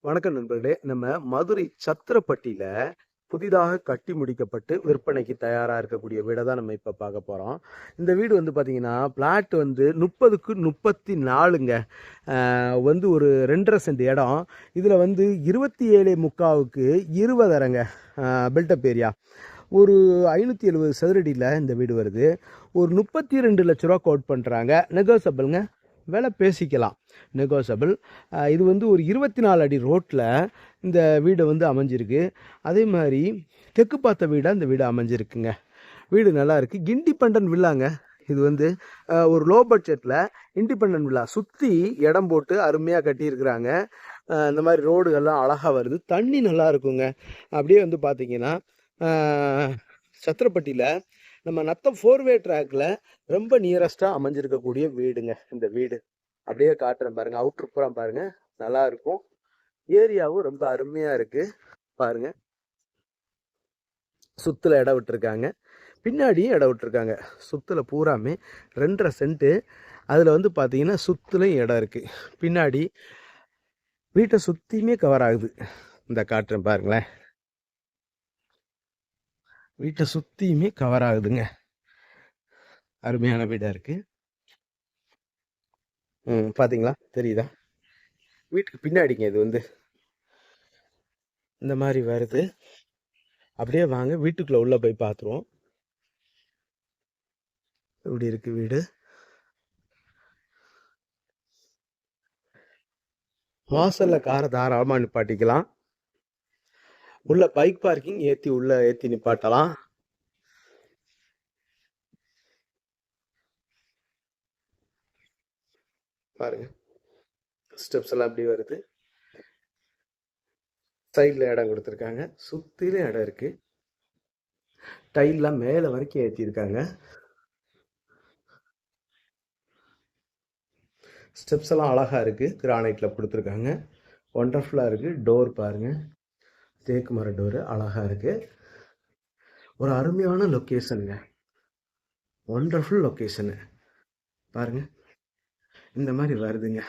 வணக்கம் நண்பர்களே. நம்ம மதுரை சத்திரப்பட்டியில புதிதாக கட்டி முடிக்கப்பட்டு விற்பனைக்கு தயாரா இருக்கக்கூடிய வீட தான் நம்ம இப்ப பார்க்க போறோம். இந்த வீடு வந்து பார்த்தீங்கன்னா, பிளாட் வந்து 30க்கு 34ங்க. வந்து ஒரு 2 1/2 சென்ட் இடம். இதுல வந்து 27.75க்கு 20 பில்டப் ஏரியா. ஒரு 570 சதுரடியில் இந்த வீடு வருது. ஒரு 32 லட்ச ரூபா கோட் பண்ணுறாங்க. நெகோசபிள்ங்க, விலை பேசிக்கலாம், நெகோசபிள். இது வந்து ஒரு 24 அடி ரோட்டில் இந்த வீடு வந்து அமைஞ்சிருக்கு. அதே மாதிரி தெற்கு பார்த்த வீடாக இந்த வீடு அமைஞ்சிருக்குங்க. வீடு நல்லா இருக்குது. இண்டிபெண்டன்ட் வில்லாங்க. இது வந்து ஒரு லோ பட்ஜெட்டில் இண்டிபெண்டன்ட் வில்லா. சுற்றி இடம் போட்டு அருமையாக கட்டியிருக்கிறாங்க. இந்த மாதிரி ரோடுகள்லாம் அழகாக வருது. தண்ணி நல்லா இருக்குங்க. அப்படியே வந்து பார்த்தீங்கன்னா சத்திரப்பட்டியில் நம்ம நத்தம் 4-வே ட்ராக்ல ரொம்ப நியரஸ்டாக அமைஞ்சிருக்கக்கூடிய வீடுங்க இந்த வீடு. அப்படியே காட்டுறேன் பாருங்க. அவுட்ரு பூரா பாருங்க, நல்லா இருக்கும். ஏரியாவும் ரொம்ப அருமையா இருக்கு பாருங்க. சுத்துல இடம் விட்டுருக்காங்க, பின்னாடியும் இடம் விட்டுருக்காங்க. சுத்துல பூராமே 2 1/2 சென்ட். அதுல வந்து பாத்தீங்கன்னா சுத்துலையும் இடம் இருக்கு. பின்னாடி வீட்டை சுத்தியுமே கவர் ஆகுது. இந்த காட்டுறேன் பாருங்களேன். வீட்டை சுத்தியுமே கவர் ஆகுதுங்க. அருமையான வீடா இருக்கு. பாத்தீங்களா, தெரியுதா? வீட்டுக்கு பின்னாடிங்க இது வந்து இந்த மாதிரி வருது. அப்படியே வாங்க வீட்டுக்குள்ள உள்ள போய் பார்த்துருவோம். இப்படி இருக்கு வீடு. வாசல்ல காரை தாராளமா நிப்பாட்டிக்கலாம். உள்ள பைக் பார்க்கிங் உள்ள ஏத்தி நிப்பாட்டலாம். பாருங்க, ஸ்டெப்ஸ் எல்லாம் அப்படி வருது. சைட்ல இடம் கொடுத்துருக்காங்க, சுத்திலும் இடம் இருக்கு. டைல்லாம் மேல வரைக்கும் ஏற்றிருக்காங்க. ஸ்டெப்ஸ் எல்லாம் அழகா இருக்கு, கிரானைட்ல கொடுத்துருக்காங்க. ஒண்டர்ஃபுல்லா இருக்கு. டோர் பாருங்க, தேக்கு மர டோர் அழகா இருக்கு. ஒரு அருமையான லொக்கேஷனுங்க, ஒண்டர்ஃபுல் லொக்கேஷனு பாருங்க. இந்த மாதிரி வருதுங்க.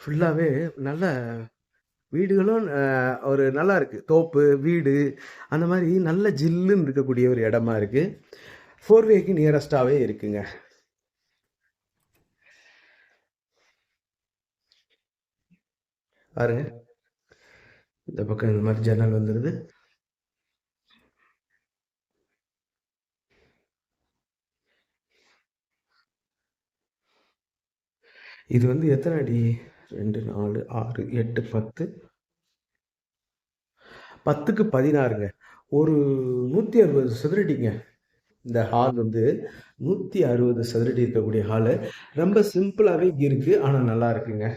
ஃபுல்லாவே நல்ல வீடுகளும் ஒரு நல்லா இருக்கு. தோப்பு வீடு அந்த மாதிரி நல்ல ஜில்லுன்னு இருக்கக்கூடிய ஒரு இடமா இருக்கு. 4-வேக்கு நியரஸ்டாவே இருக்குங்க. பாருங்க, இந்த பக்கம் இந்த மாதிரி ஜன்னல் வந்துடுது. இது வந்து எத்தனை அடி? 2 4 6 8 10 10க்கு 16ங்க. ஒரு 160 சதுரடிங்க. இந்த ஹால் வந்து 160 சதுரடி இருக்கக்கூடிய ஹாலு. ரொம்ப சிம்பிளாவே இருக்கு, ஆனா நல்லா இருக்குங்க.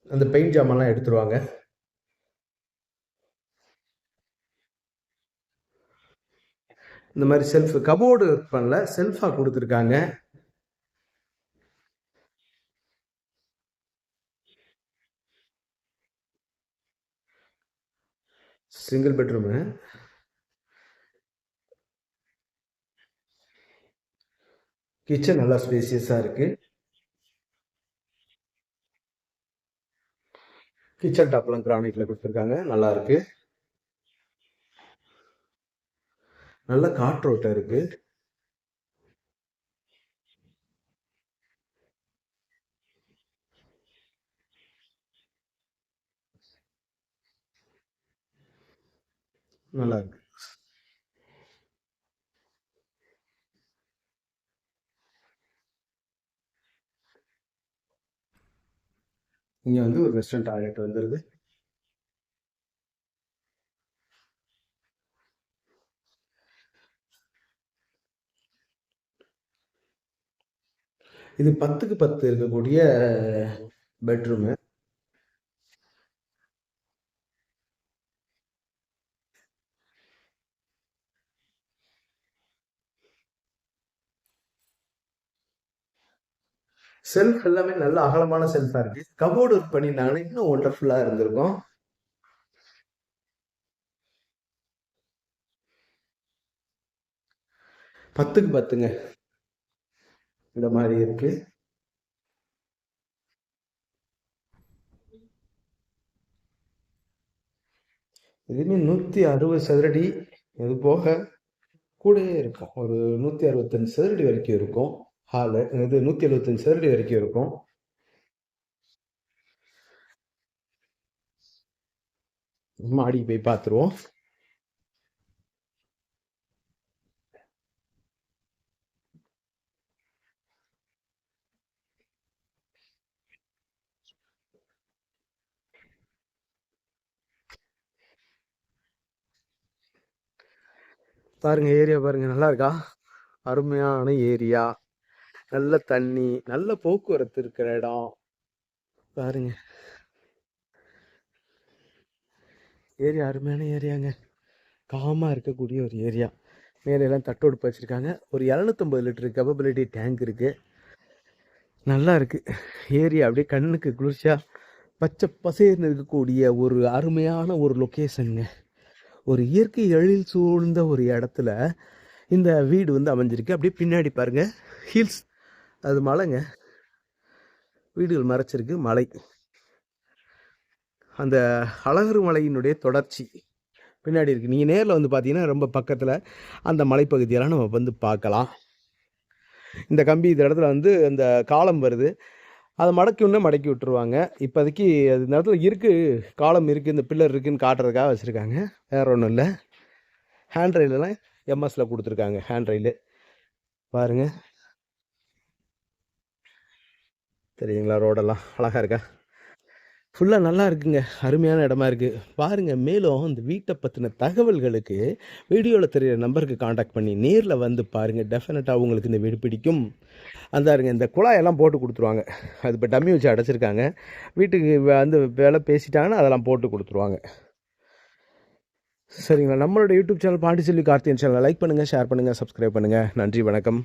அந்த பெயிண்ட் ஜாமான்லாம் எடுத்துருவாங்க. இந்த மாதிரி செல்ஃப் கபோர்டு பண்ணல, செல்ஃபா கொடுத்துருக்காங்க. Single bedroom. கிச்சன் நல்லா ஸ்பேசியஸா இருக்கு. கிச்சன் டாப்லாம் கிரானைட்ல கொடுத்துருக்காங்க, நல்லா இருக்கு. நல்ல காற்றோட்டம் இருக்கு. நல்லா இருக்கு. இங்க வந்து ஒரு வெஸ்டர்ன் டாய்லெட் வந்துருது. இது 10க்கு 10 இருக்கக்கூடிய பெட்ரூமு. செல்ஃப் எல்லாமே நல்ல அகலமான செல்ஃபா இருக்கு. கபோர்டு ஒர்க் பண்ணியிருந்தாங்கன்னா இன்னும் ஒண்டர்ஃபுல்லா இருந்திருக்கும். 10க்கு 10ங்க இந்த மாதிரி இருக்கு. இதுவுமே 160 சதுரடி. இது போக கூடயே இருக்கும். ஒரு 165 சதுரடி வரைக்கும் இருக்கும். ஹாலு இது 175 சதுரடி வரைக்கும் இருக்கும். மாடிக்கு போய் பார்த்துருவோம். பாருங்க ஏரியா பாருங்க, நல்லா இருக்கா? அருமையான ஏரியா, நல்ல தண்ணி, நல்ல போக்குவரத்து இருக்கிற இடம். பாருங்க ஏரியா அருமையான ஏரியாங்க. காமாக இருக்கக்கூடிய ஒரு ஏரியா. மேலெல்லாம் தட்டோடுப்பு வச்சுருக்காங்க. ஒரு 250 லிட்டரு கேப்பபிலிட்டி டேங்க் இருக்குது. நல்லா இருக்குது ஏரியா. அப்படியே கண்ணுக்கு குளிர்ச்சியாக பச்சை பசேர்னு இருக்கக்கூடிய ஒரு அருமையான ஒரு லொக்கேஷனுங்க. ஒரு இயற்கை எழில் சூழ்ந்த ஒரு இடத்துல இந்த வீடு வந்து அமைஞ்சிருக்கு. அப்படியே பின்னாடி பாருங்க ஹில்ஸ், அது மலைங்க. வீடுகள் மறைச்சிருக்கு மலை. அந்த அழகர் மலையினுடைய தொடர்ச்சி பின்னாடி இருக்குது. நீங்கள் நேரில் வந்து பார்த்தீங்கன்னா ரொம்ப பக்கத்தில் அந்த மலைப்பகுதியெல்லாம் நம்ம வந்து பார்க்கலாம். இந்த கம்பி இந்த இடத்துல வந்து அந்த காலம் வருது, அதை மடக்கி ஒன்று மடக்கி விட்டுருவாங்க. இப்போதைக்கு அது இந்த இடத்துல இருக்குது, காலம் இருக்குது, இந்த பில்லர் இருக்குதுன்னு காட்டுறதுக்காக வச்சுருக்காங்க, வேறு ஒன்றும் இல்லை. ஹேண்ட் ரயிலெல்லாம் எம்எஸ்சில் கொடுத்துருக்காங்க. ஹேண்ட் ரயிலு பாருங்கள், தெரியுங்களா? ரோடெல்லாம் அழகாக இருக்கா? ஃபுல்லாக நல்லா இருக்குங்க. அருமையான இடமா இருக்குது பாருங்கள். மேலும் இந்த வீட்டை பற்றின தகவல்களுக்கு வீடியோவில் தெரிகிற நம்பருக்கு காண்டாக்ட் பண்ணி நேரில் வந்து பாருங்கள். டெஃபினட்டாக உங்களுக்கு இந்த வீடு பிடிக்கும். அந்த இருங்க, இந்த குழாயெல்லாம் போட்டு கொடுத்துருவாங்க. அது இப்போ டம்மி வச்சு அடைச்சிருக்காங்க. வீட்டுக்கு வந்து வேலை பேசிட்டாங்கன்னா அதெல்லாம் போட்டு கொடுத்துருவாங்க. சரிங்களா? நம்மளோட யூடியூப் சேனல் பாண்டிச்செல்வி கார்த்தியன் சேனலை லைக் பண்ணுங்கள், ஷேர் பண்ணுங்கள், சப்ஸ்கிரைப் பண்ணுங்கள். நன்றி, வணக்கம்.